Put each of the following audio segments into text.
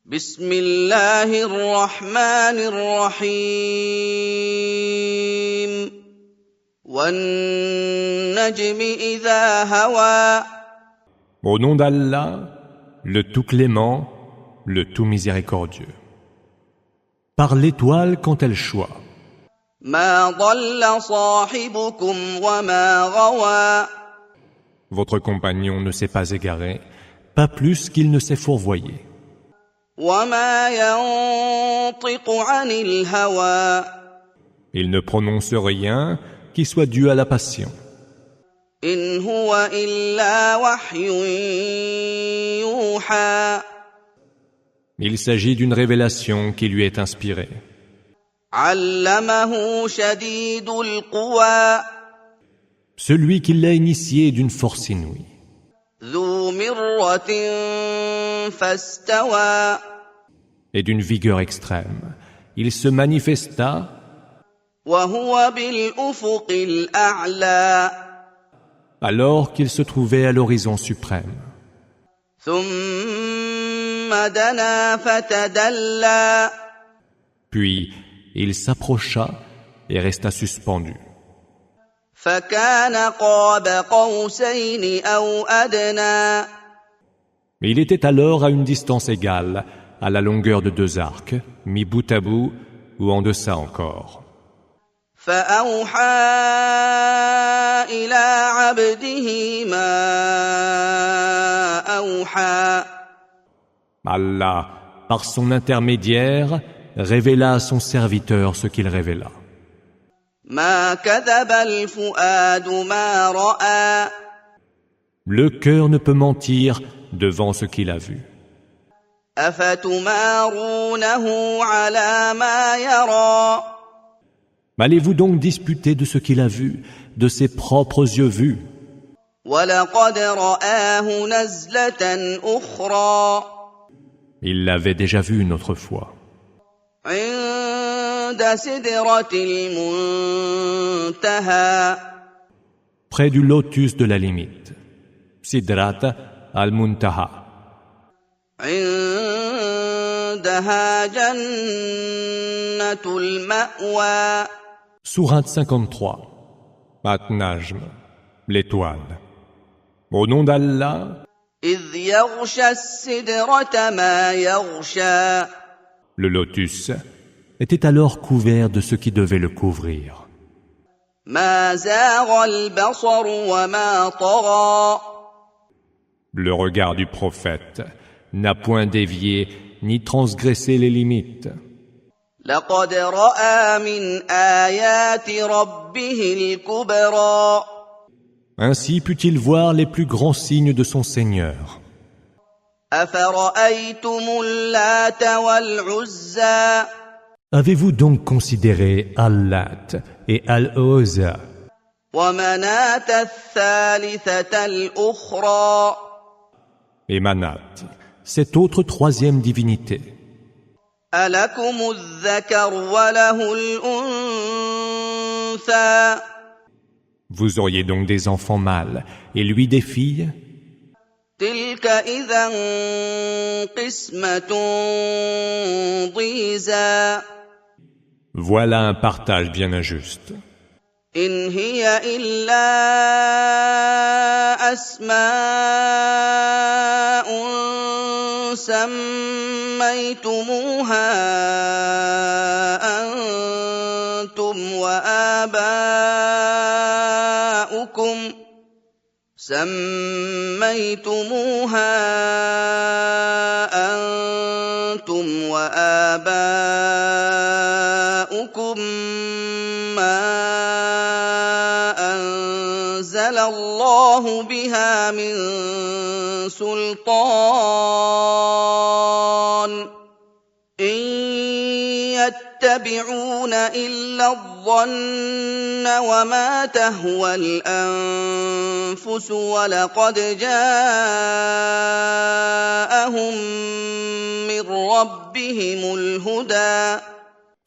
بسم الله الرحمن الرحيم والنجم إذا هوى. Au nom d'Allah, le tout clément, le tout miséricordieux. Par l'étoile quand elle choit. ما ضل صاحبكم وما غوى. Votre compagnon ne s'est pas égaré, pas plus qu'il ne s'est fourvoyé. وما ينطق عن الهوى. Il ne prononce rien qui soit dû à la passion. إن هو إلا وحي يوحى. Il s'agit d'une révélation qui lui est inspirée. علمه شديد القوى. Celui qui l'a initié d'une force inouïe. ذو مرة فاستوى. Et d'une vigueur extrême. Il se manifesta. وهو بالأفق الأعلى. Alors qu'il se trouvait à l'horizon suprême. ثم دنا فتدلى. Puis il s'approcha et resta suspendu. فكان قاب قوسين أو أدنى. Mais il était alors à une distance égale, à la longueur de 2 arcs, mis bout à bout ou en deçà encore. فأوحى إلى عبده ما أوحى. Allah, par son intermédiaire, révéla à son serviteur ce qu'il révéla. ما كذب الفؤاد ما رأى. Le cœur ne peut mentir devant ce qu'il a vu. أفتمارونه على ما يرى. Allez-vous donc disputer de ce qu'il a vu, de ses propres yeux vus? ولقد رآه نزلة أخرى. Il l'avait déjà vu une autre fois. عند سدرة المنتهى. Près du lotus de la limite. Sidrat al-Muntaha. عندها جنة المأوى. Sourate 53. At-Najm, l'étoile. Au nom d'Allah, إذ يغشى السدرة ما يغشى. le lotus était alors couvert de ce qui devait le couvrir. ما زاغ البصر وما طغى. Le regard du prophète n'a point dévié ni transgressé les limites. لقد رأى من آيات ربه الكبرى. Ainsi put-il voir les plus grands signes de son Seigneur. أفرأيتم اللات والعزى. Avez-vous donc considéré Al-Lat et Al-Uzza ومناة الثالثة الأخرى. et Manat, cette autre troisième divinité? ألكم الذكر وله الأنثى. Vous auriez donc des enfants mâles et lui des filles? تلك إذا قسمة ضيزى. Voilà un partage bien injuste. إن هي إلا أسماء سميتموها أنتم وآباؤكم ما أنزل الله بها من سلطان إن يتبعون إلا الظن وما تهوى الأنفس ولقد جاءهم من ربهم الهدى.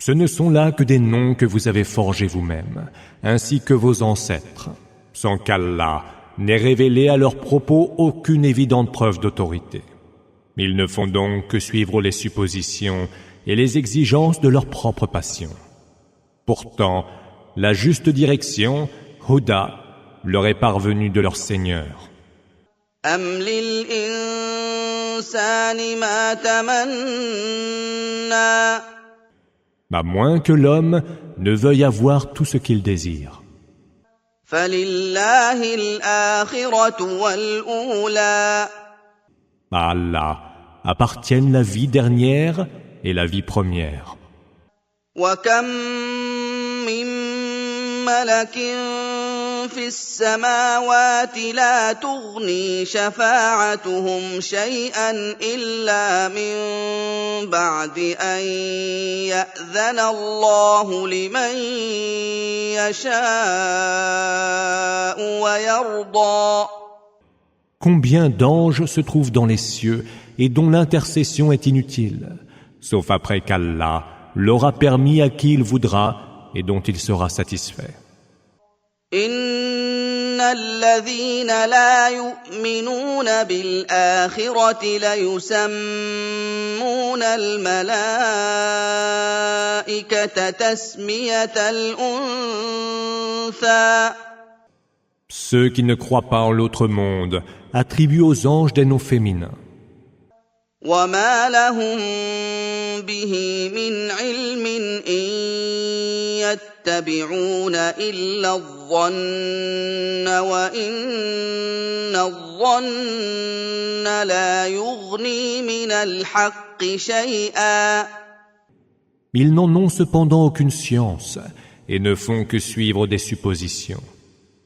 Ce ne sont là que des noms que vous avez forgés vous-même, ainsi que vos ancêtres, sans qu'Allah n'ait révélé à leur propos aucune évidente preuve d'autorité. Ils ne font donc que suivre les suppositions et les exigences de leur propre passion. Pourtant, la juste direction, Huda, leur est parvenue de leur Seigneur. أَمْ لِلْإِنسَانِ مَا تَمَنَّى À moins que l'homme ne veuille avoir tout ce qu'il désire. فَلِلَّهِ الْآخِرَةُ وَالْأُولَى À Allah appartiennent la vie dernière et la vie première. وَكَمْ مِن مَّلَكٍ فِي السَّمَاوَاتِ لَا تُغْنِي شَفَاعَتُهُمْ شَيْئًا إِلَّا مِن بَعْدِ أَن يَأْذَنَ اللَّهُ لِمَن يَشَاءُ وَيَرْضَىٰ. Combien d'anges se trouvent dans les cieux et dont l'intercession est inutile, sauf après qu'Allah leur a permis à qui il voudra et dont il sera satisfait. إِنَّ الَّذِينَ لَا يُؤْمِنُونَ بِالْآخِرَةِ لَيُسَمُّونَ الْمَلَائِكَةَ تَسْمِيَةَ الْأُنثَىٰ. Ceux qui ne croient pas en l'autre monde attribuent aux anges des noms féminins. وَمَا لَهُم بِهِ مِنْ عِلْمٍ إِن يَتَّبِعُونَ إِلَّا الظَّنَّ وَإِنَّ الظَّنَّ لَا يُغْنِي مِنَ الْحَقِّ شَيْئًا. Ils n'en ont cependant aucune science et ne font que suivre des suppositions.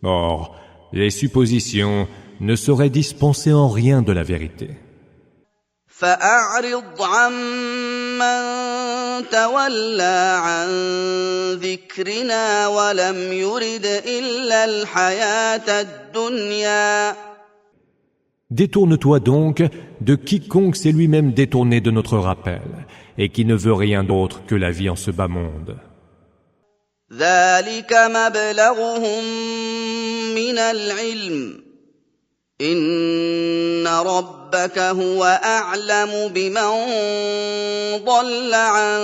Or, les suppositions ne sauraient dispenser en rien de la vérité. فَأَعْرِضْ عَمَّن تَوَلَّىٰ عَن ذِكْرِنَا وَلَمْ يُرِدْ إِلَّا الْحَيَاةَ الدُّنْيَا. Détourne-toi donc de quiconque s'est lui-même détourné de notre rappel et qui ne veut rien d'autre que la vie en ce bas monde. ذَلِكَ مَبْلَغُهُم مِّنَ الْعِلْمِ إِنَّ رَبَّكَ هُوَ أَعْلَمُ بِمَن ضَلَّ عَن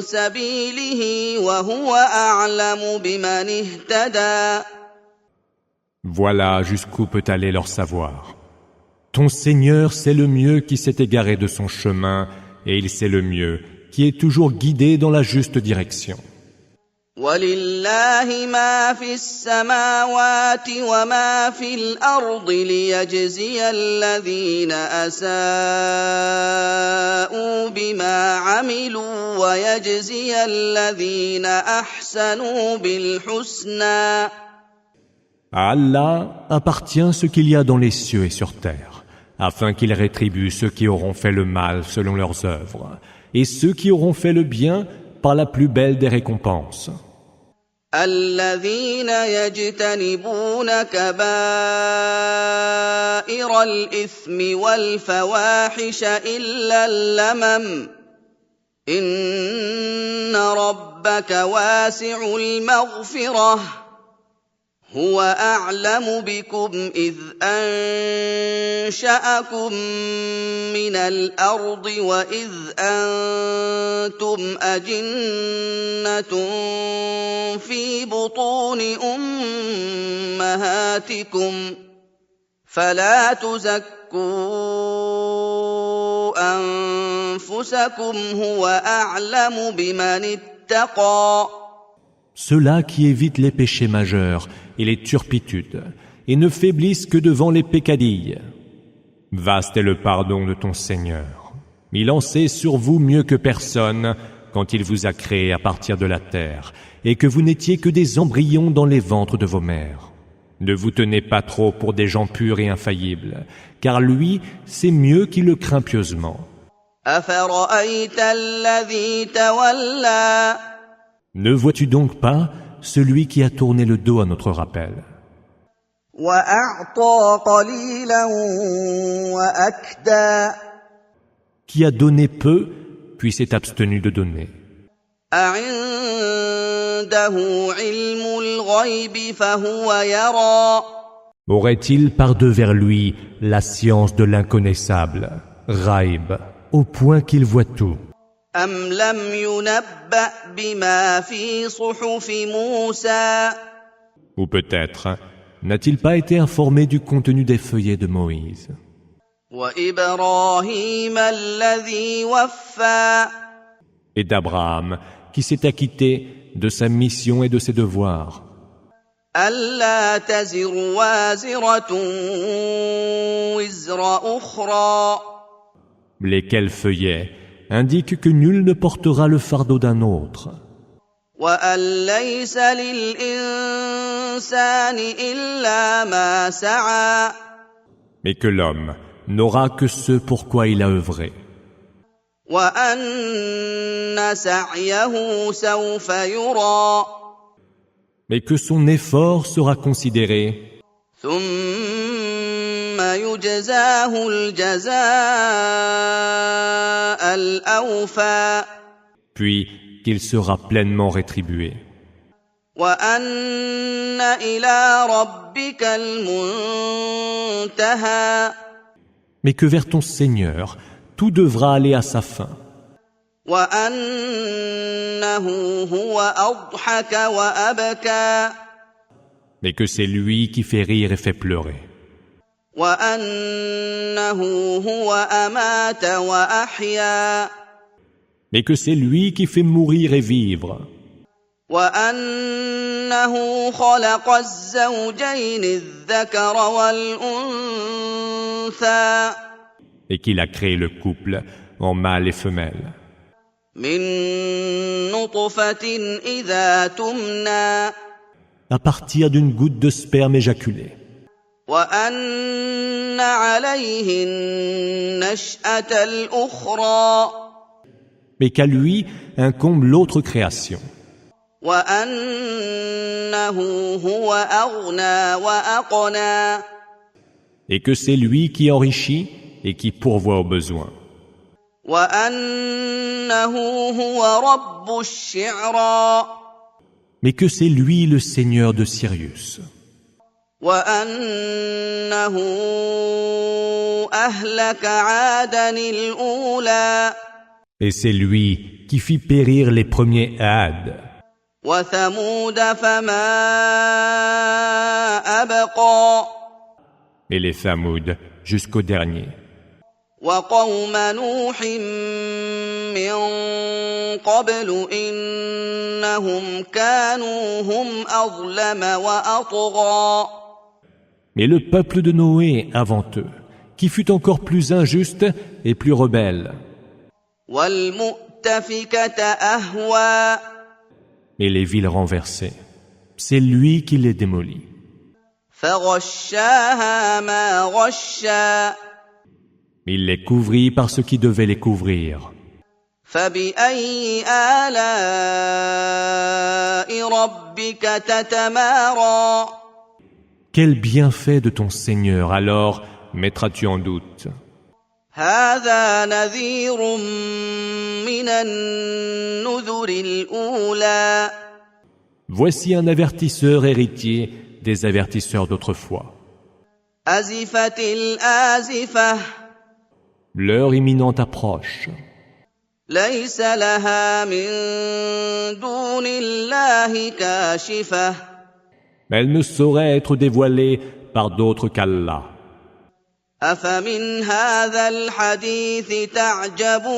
سَبِيلِهِ وَهُوَ أَعْلَمُ بِمَنِ اهْتَدَىٰ. Voilà jusqu'où peut aller leur savoir. Ton Seigneur sait le mieux qui s'est égaré de son chemin et il sait le mieux qui est toujours guidé dans la juste direction. وَلِلَّهِ مَا فِي السَّمَاوَاتِ وَمَا فِي الْأَرْضِ لِيَجْزِيَ الَّذِينَ أَسَاءُوا بِمَا عَمِلُوا وَيَجْزِيَ الَّذِينَ أَحْسَنُوا بِالْحُسْنَىٰ. À Allah appartient ce qu'il y a dans les cieux et sur terre, afin qu'il rétribue ceux qui auront fait le mal selon leurs œuvres, et ceux qui auront fait le bien par la plus belle des récompenses. الَّذِينَ يَجْتَنِبُونَ كَبَائِرَ الْإِثْمِ وَالْفَوَاحِشَ إِلَّا اللَّمَمَ إِنَّ رَبَّكَ وَاسِعُ الْمَغْفِرَةِ هُوَ أَعْلَمُ بِكُمْ إِذْ أَنشَأَكُم مِّنَ الْأَرْضِ وَإِذْ أَنتُمْ أَجِنَّةٌ فِي بُطُونِ أُمَّهَاتِكُمْ فَلَا تُزَكُّوا أَنفُسَكُمْ هُوَ أَعْلَمُ بِمَنِ اتَّقَىٰ. Ceux-là qui évitent les péchés majeurs et les turpitudes, et ne faiblissent que devant les peccadilles. Vaste est le pardon de ton Seigneur. Il en sait sur vous mieux que personne quand il vous a créé à partir de la terre, et que vous n'étiez que des embryons dans les ventres de vos mères. Ne vous tenez pas trop pour des gens purs et infaillibles, car lui, c'est mieux qui le craint pieusement. أَفَرَأَيْتَ الَّذِي تَوَلَّىٰ. Ne vois-tu donc pas celui qui a tourné le dos à notre rappel, وَأَعْطَىٰ قَلِيلًا وَأَكْدَىٰ. qui a donné peu, puis s'est abstenu de donner? أَعِندَهُ عِلْمُ الْغَيْبِ فَهُوَ يَرَىٰ. Aurait-il par devers lui la science de l'inconnaissable? Ghaib, au point qu'il voit tout. أَمْ لَمْ يُنَبَّأْ بِمَا فِي صُحُفِ مُوسَى Ou peut-être, n'a-t-il pas été informé du contenu des feuillets de Moïse وَإِبْرَاهِيمَ الَّذِي وَفَّى et d'Abraham, qui s'est acquitté de sa mission et de ses devoirs, أَلَّا تَزِرُ وَازِرَةٌ وِزْرَ أُخْرَىٰ lesquels feuillets indiquent que nul ne portera le fardeau d'un autre, وَأَن لَّيْسَ لِلْإِنسَانِ إِلَّا مَا سَعَىٰ mais que l'homme n'aura que ce pour quoi il a œuvré, وَأَنَّ سَعْيَهُ سَوْفَ يُرَىٰ mais que son effort sera considéré, ثُمَّ يُجْزَاهُ الْجَزَاءَ الْأَوْفَىٰ puis qu'il sera pleinement rétribué, وَأَنَّ إِلَىٰ رَبِّكَ الْمُنتَهَىٰ mais que vers ton Seigneur, tout devra aller à sa fin, وَأَنَّهُ هُوَ أَضْحَكَ وَأَبْكَىٰ mais que c'est lui qui fait rire et fait pleurer, وَأَنَّهُ هُوَ أَمَاتَ وَأَحْيَا mais que c'est lui qui fait mourir et vivre, وَأَنَّهُ خَلَقَ الزَّوْجَيْنِ الذَّكَرَ وَالْأُنثَىٰ et qu'il a créé le couple en mâle et femelle, مِن نُّطْفَةٍ إِذَا تُمْنَىٰ à partir d'une goutte de sperme éjaculé, وَأَنَّ عَلَيْهِ النَّشْأَةَ الْأُخْرَىٰ mais qu'à lui incombe l'autre création, وَأَنَّهُ هُوَ أَغْنَىٰ وَأَقْنَىٰ et que c'est lui qui enrichit et qui pourvoit aux besoins, وَأَنَّهُ هُوَ رَبُّ الشِّعْرَىٰ mais que c'est lui le Seigneur de Sirius, وَأَنَّهُ أَهْلَكَ عَادًا الْأُولَىٰ et c'est lui qui fit périr les premiers Had, وَثَمُودَ فَمَا أَبْقَىٰ et les Thamoud jusqu'au dernier, وَقَوْمَ نُوحٍ مِّن قَبْلُ إِنَّهُمْ كَانُوا هُمْ أَظْلَمَ وَأَطْغَىٰ mais le peuple de Noé avant eux, qui fut encore plus injuste et plus rebelle, وَالْمُؤْتَفِكَةَ أَهْوَىٰ et les villes renversées, c'est lui qui les démolit, فَغَشَّاهَا مَا غَشَّىٰ il les couvrit par ce qui devait les couvrir. فَبِأَيِّ آلَاءِ رَبِّكَ تَتَمَارَىٰ Quel bienfait de ton Seigneur alors mettras-tu en doute? هَٰذَا نَذِيرٌ مِّنَ النُّذُرِ الْأُولَىٰ Voici un avertisseur héritier des avertisseurs d'autrefois. أَزِفَتِ الْآزِفَةُ L'heure imminente approche. لَيْسَ لَهَا مِن دُونِ اللَّهِ كَاشِفَةٌ Elle ne saurait être dévoilée par d'autres qu'Allah. أَفَمِنْ هَٰذَا الْحَدِيثِ تَعْجَبُونَ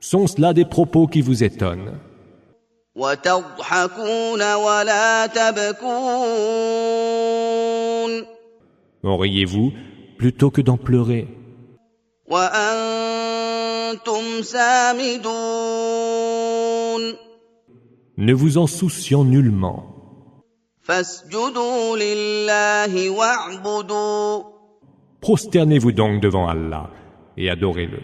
Sont-ce là des propos qui vous étonnent? وَتَضْحَكُونَ وَلَا تَبْكُونَ En riez-vous plutôt que d'en pleurer? وَأَنتُمْ سَامِدُونَ Ne vous en souciant nullement. فَاسْجُدُوا لِلَّهِ وَاعْبُدُوا Prosternez-vous donc devant Allah et adorez-le.